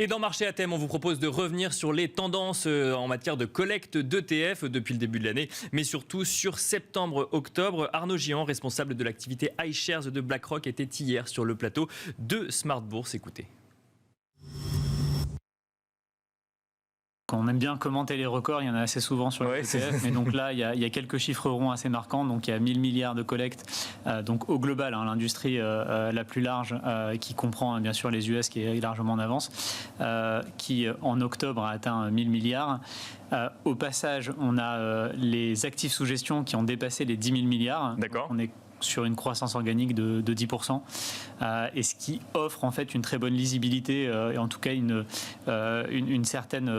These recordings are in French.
Et dans Marché à thème, on vous propose de revenir sur les tendances en matière de collecte d'ETF depuis le début de l'année, mais surtout sur septembre-octobre. Arnaud Gian, responsable de l'activité iShares de BlackRock, était hier sur le plateau de Smart Bourse. Écoutez. On aime bien commenter les records, il y en a assez souvent sur les ETF, mais donc là, il y a quelques chiffres ronds assez marquants. Donc il y a 1000 milliards de collecte, donc au global, l'industrie la plus large, qui comprend bien sûr les US, qui est largement en avance, qui en octobre a atteint 1000 milliards. Au passage, on a les actifs sous gestion qui ont dépassé les 10 000 milliards. D'accord. On est sur une croissance organique de 10%, et ce qui offre en fait une très bonne lisibilité et en tout cas une certaine,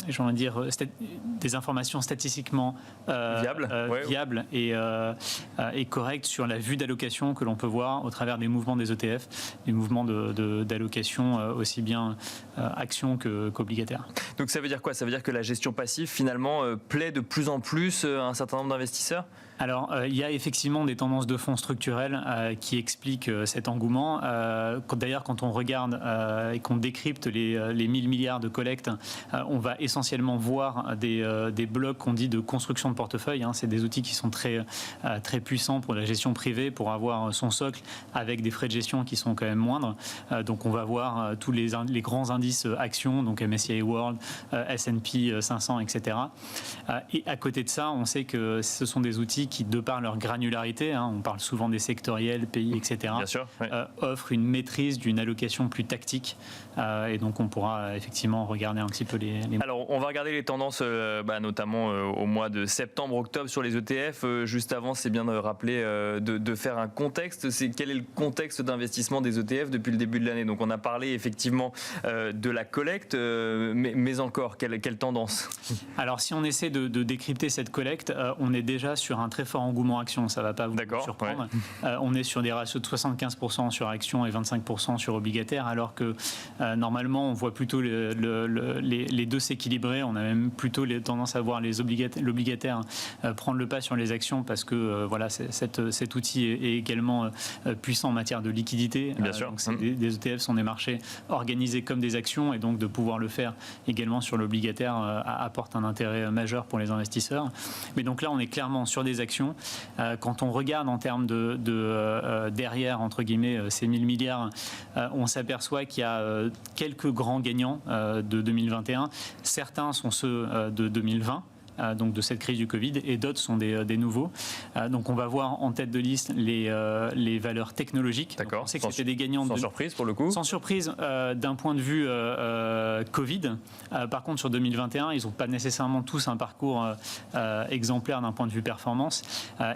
j'ai envie de dire, des informations statistiquement viables et correctes sur la vue d'allocation que l'on peut voir au travers des mouvements des ETF, des mouvements d'allocation aussi bien actions qu'obligataires. Donc ça veut dire quoi? Ça veut dire que la gestion passive finalement plaît de plus en plus à un certain nombre d'investisseurs? Alors, il y a effectivement des tendances de fonds structurels qui expliquent cet engouement. D'ailleurs, quand on regarde et qu'on décrypte les 1000 milliards de collecte, on va essentiellement voir des blocs qu'on dit de construction de portefeuille. C'est des outils qui sont très puissants pour la gestion privée, pour avoir son socle avec des frais de gestion qui sont quand même moindres. Donc, on va voir tous les grands indices actions, donc MSCI World, S&P 500, etc. Et à côté de ça, on sait que ce sont des outils qui, de par leur granularité, on parle souvent des sectoriels, pays, etc., bien sûr, offrent une maîtrise d'une allocation plus tactique. Et donc, on pourra effectivement regarder un petit peu les... Alors, on va regarder les tendances, notamment au mois de septembre-octobre sur les ETF. Juste avant, c'est bien de rappeler, de faire un contexte. Quel est le contexte d'investissement des ETF depuis le début de l'année? Donc, on a parlé effectivement de la collecte, mais encore, quelle tendance? Alors, si on essaie de décrypter cette collecte, on est déjà sur un très fort engouement action, ça ne va pas vous surprendre. On est sur des ratios de 75% sur actions et 25% sur obligataires, alors que normalement, on voit plutôt les deux s'équilibrer. On a même plutôt tendance à voir l'obligataire prendre le pas sur les actions, parce que cet outil est également puissant en matière de liquidité. Bien sûr. Donc des ETF sont des marchés organisés comme des actions, et donc de pouvoir le faire également sur l'obligataire apporte un intérêt majeur pour les investisseurs. Mais donc là, on est clairement sur des actions. Quand on regarde en termes de derrière, entre guillemets, ces 1000 milliards, on s'aperçoit qu'il y a quelques grands gagnants de 2021. Certains sont ceux de 2020. Donc de cette crise du Covid, et d'autres sont des nouveaux. Donc on va voir en tête de liste les valeurs technologiques. D'accord. On sait que c'était des gagnants. Sans surprise pour le coup. Sans surprise d'un point de vue Covid. Par contre, sur 2021, ils n'ont pas nécessairement tous un parcours exemplaire d'un point de vue performance.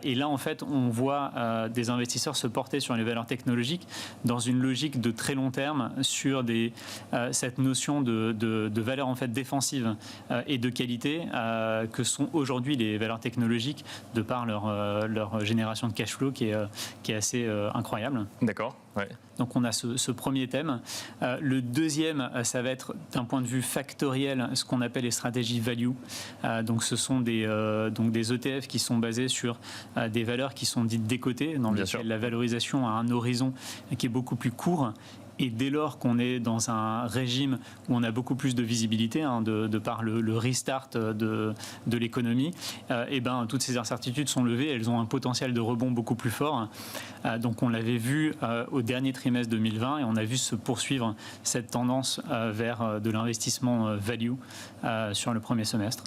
Et là, en fait, on voit des investisseurs se porter sur les valeurs technologiques dans une logique de très long terme sur cette notion de valeur en fait défensive et de qualité que sont aujourd'hui les valeurs technologiques, de par leur génération de cash flow qui est assez incroyable. D'accord. Ouais. Donc on a ce premier thème. Le deuxième, ça va être d'un point de vue factoriel, ce qu'on appelle les stratégies value. Donc ce sont des ETF qui sont basés sur des valeurs qui sont dites décotées, dans lesquelles la valorisation a un horizon qui est beaucoup plus court. Et dès lors qu'on est dans un régime où on a beaucoup plus de visibilité, de par le restart de l'économie, toutes ces incertitudes sont levées, elles ont un potentiel de rebond beaucoup plus fort. Donc on l'avait vu au dernier trimestre 2020, et on a vu se poursuivre cette tendance vers de l'investissement value sur le premier semestre.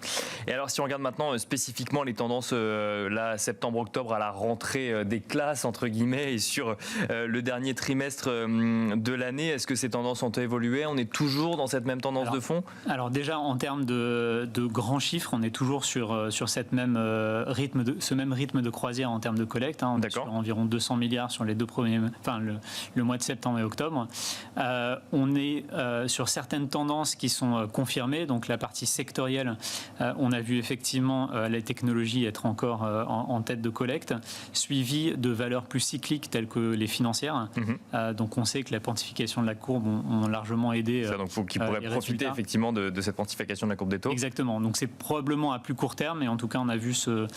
Et alors, si on regarde maintenant spécifiquement les tendances là, septembre-octobre, à la rentrée des classes, entre guillemets, et sur le dernier trimestre de l'année, est-ce que ces tendances ont évolué? On est toujours dans cette même tendance de fond? Alors déjà, en termes de grands chiffres, on est toujours sur ce même rythme de croisière en termes de collecte. On est sur environ 200 milliards sur les le mois de septembre et octobre. On est sur certaines tendances qui sont confirmées. Donc la partie sectorielle, on on a vu effectivement la technologie être encore en tête de collecte, suivi de valeurs plus cycliques telles que les financières. Donc on sait que la pontification de la courbe ont largement aidé. Donc il faut qu'ils pourraient profiter effectivement de cette pontification de la courbe des taux. Exactement. Donc c'est probablement à plus court terme, et en tout cas on a vu ce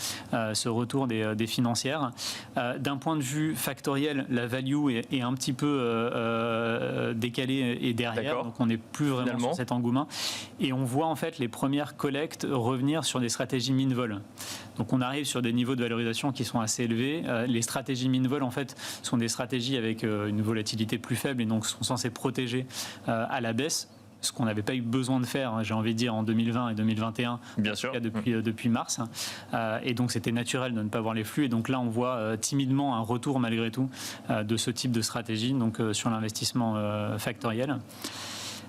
retour des financières. D'un point de vue factoriel, la value est un petit peu décalée et derrière. Donc on n'est plus vraiment sur cet engouement. Et on voit en fait les premières collectes revenir sur des stratégies min-vol. Donc on arrive sur des niveaux de valorisation qui sont assez élevés. Les stratégies min-vol en fait sont des stratégies avec une volatilité plus faible et donc sont censées protéger à la baisse. Ce qu'on n'avait pas eu besoin de faire, j'ai envie de dire, en 2020 et 2021, bien sûr, depuis mars. Et donc, c'était naturel de ne pas voir les flux. Et donc là, on voit timidement un retour, malgré tout, de ce type de stratégie, donc sur l'investissement factoriel.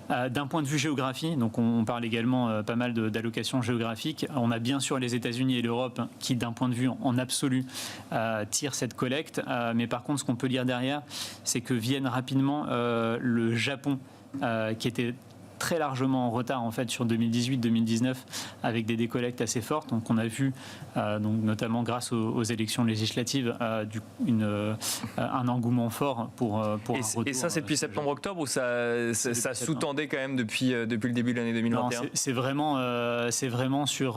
D'un point de vue géographie, donc on parle également pas mal d'allocations géographiques. On a bien sûr les États-Unis et l'Europe qui, d'un point de vue en absolu, tirent cette collecte. Mais par contre, ce qu'on peut lire derrière, c'est que viennent rapidement le Japon, qui était très largement en retard en fait sur 2018-2019 avec des décollectes assez fortes. Donc on a vu donc notamment grâce aux élections législatives un engouement fort pour un retour. Et ça c'est depuis septembre-octobre ou ça sous-tendait quand même depuis le début de l'année 2021? Non, c'est vraiment sur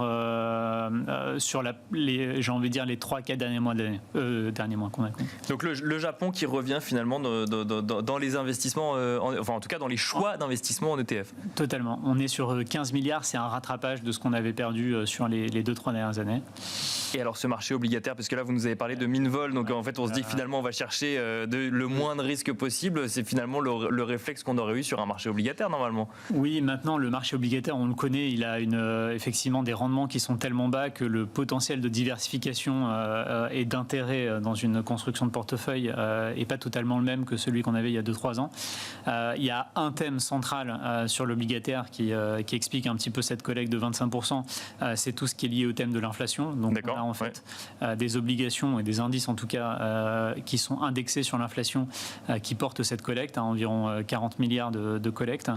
j'ai envie de dire les 3-4 derniers mois qu'on a connu. Donc le Japon qui revient finalement dans les investissements, enfin en tout cas dans les choix d'investissement en ETF. Totalement. On est sur 15 milliards, c'est un rattrapage de ce qu'on avait perdu sur les 2-3 dernières années. Et alors ce marché obligataire, parce que là vous nous avez parlé de min-vol, donc en fait on se dit que finalement on va chercher le moins de risques possible, c'est finalement le réflexe qu'on aurait eu sur un marché obligataire normalement. Oui, maintenant le marché obligataire on le connaît, il a effectivement des rendements qui sont tellement bas que le potentiel de diversification et d'intérêt dans une construction de portefeuille n'est pas totalement le même que celui qu'on avait il y a 2-3 ans. Il y a un thème central sur l'obligataire qui explique un petit peu cette collecte de 25%, c'est tout ce qui est lié au thème de l'inflation. Donc on a en fait des obligations et des indices en tout cas qui sont indexés sur l'inflation qui portent cette collecte à environ 40 milliards de collecte.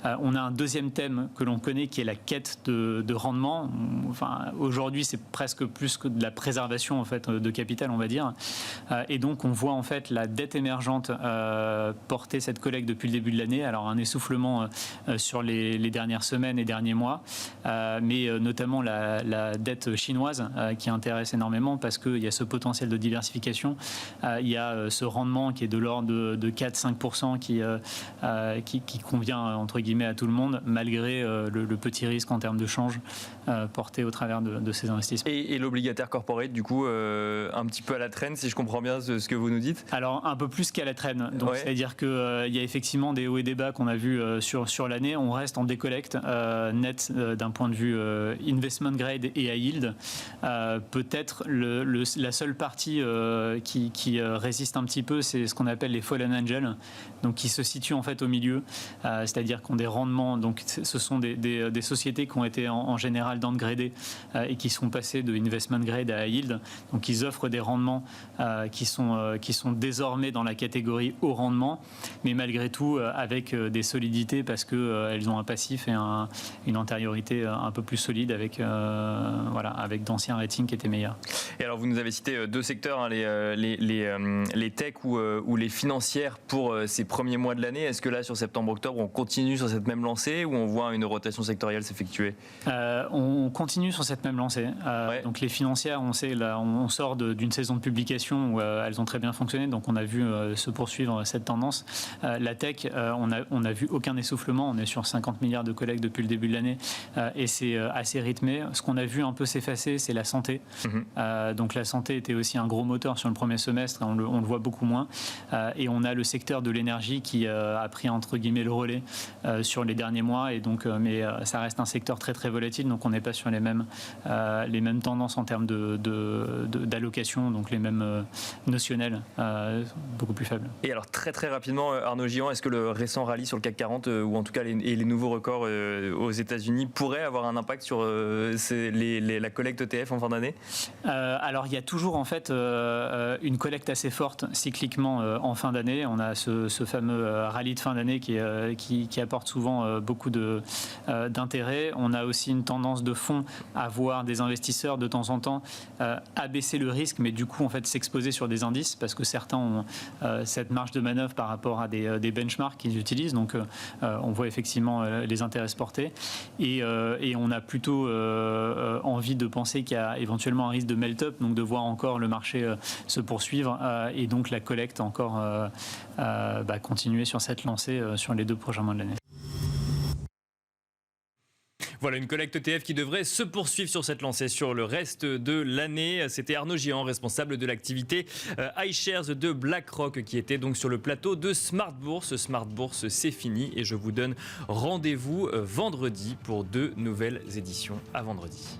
On a un deuxième thème que l'on connaît qui est la quête de rendement. Enfin, aujourd'hui, c'est presque plus que de la préservation en fait, de capital, on va dire. Et donc, on voit en fait la dette émergente porter cette collecte depuis le début de l'année. Alors, un essoufflement sur les dernières semaines et derniers mois, mais notamment la dette chinoise qui intéresse énormément parce qu'il y a ce potentiel de diversification. Il y a ce rendement qui est de l'ordre de 4-5% qui convient, entre guillemets, à tout le monde, malgré le petit risque en termes de change porté au travers de ces investissements. Et l'obligataire corporate, du coup, un petit peu à la traîne, si je comprends bien ce que vous nous dites? Alors, un peu plus qu'à la traîne. Donc, c'est-à-dire qu'il y a effectivement des hauts et des bas qu'on a vus sur l'année. On reste en décollecte net d'un point de vue investment grade et high yield. Peut-être la seule partie qui résiste un petit peu, c'est ce qu'on appelle les fallen angels, donc qui se situent en fait au milieu, c'est-à-dire qu'on des rendements, donc ce sont des sociétés qui ont été en général downgradées et qui sont passées de investment grade à high yield, donc ils offrent des rendements qui sont désormais dans la catégorie haut rendement, mais malgré tout avec des solidités parce qu'elles ont un passif et une antériorité un peu plus solide avec d'anciens ratings qui étaient meilleurs. Et alors vous nous avez cité deux secteurs, hein, les tech ou les financières pour ces premiers mois de l'année. Est-ce que là sur septembre-octobre on continue sur cette même lancée ou on voit une rotation sectorielle s'effectuer? On continue sur cette même lancée. Donc les financières, on sait, là, on sort d'une saison de publication où elles ont très bien fonctionné, donc on a vu se poursuivre cette tendance. La tech, on a vu aucun essoufflement, on est sur 50 milliards de collectes depuis le début de l'année et c'est assez rythmé. Ce qu'on a vu un peu s'effacer, c'est la santé. Donc la santé était aussi un gros moteur sur le premier semestre, on le voit beaucoup moins. Et on a le secteur de l'énergie qui a pris entre guillemets le relais sur les derniers mois, et donc, mais ça reste un secteur très très volatile, donc on n'est pas sur les mêmes tendances en termes d'allocation, donc les mêmes notionnels, beaucoup plus faibles. Et alors très très rapidement, Arnaud Gillon, est-ce que le récent rallye sur le CAC 40 ou en tout cas les nouveaux records aux États-Unis pourraient avoir un impact sur la collecte ETF en fin d'année? Alors il y a toujours en fait une collecte assez forte cycliquement en fin d'année. On a ce fameux rallye de fin d'année qui apporte portent souvent beaucoup d'intérêt. On a aussi une tendance de fond à voir des investisseurs de temps en temps abaisser le risque, mais du coup en fait s'exposer sur des indices parce que certains ont cette marge de manœuvre par rapport à des benchmarks qu'ils utilisent. Donc on voit effectivement les intérêts se porter et on a plutôt envie de penser qu'il y a éventuellement un risque de melt-up, donc de voir encore le marché se poursuivre et donc la collecte encore continuer sur cette lancée sur les 2 prochains mois de l'année. Voilà, une collecte ETF qui devrait se poursuivre sur cette lancée sur le reste de l'année. C'était Arnaud Gihan, responsable de l'activité iShares de BlackRock, qui était donc sur le plateau de Smart Bourse. Smart Bourse, c'est fini et je vous donne rendez-vous vendredi pour 2 nouvelles éditions. À vendredi.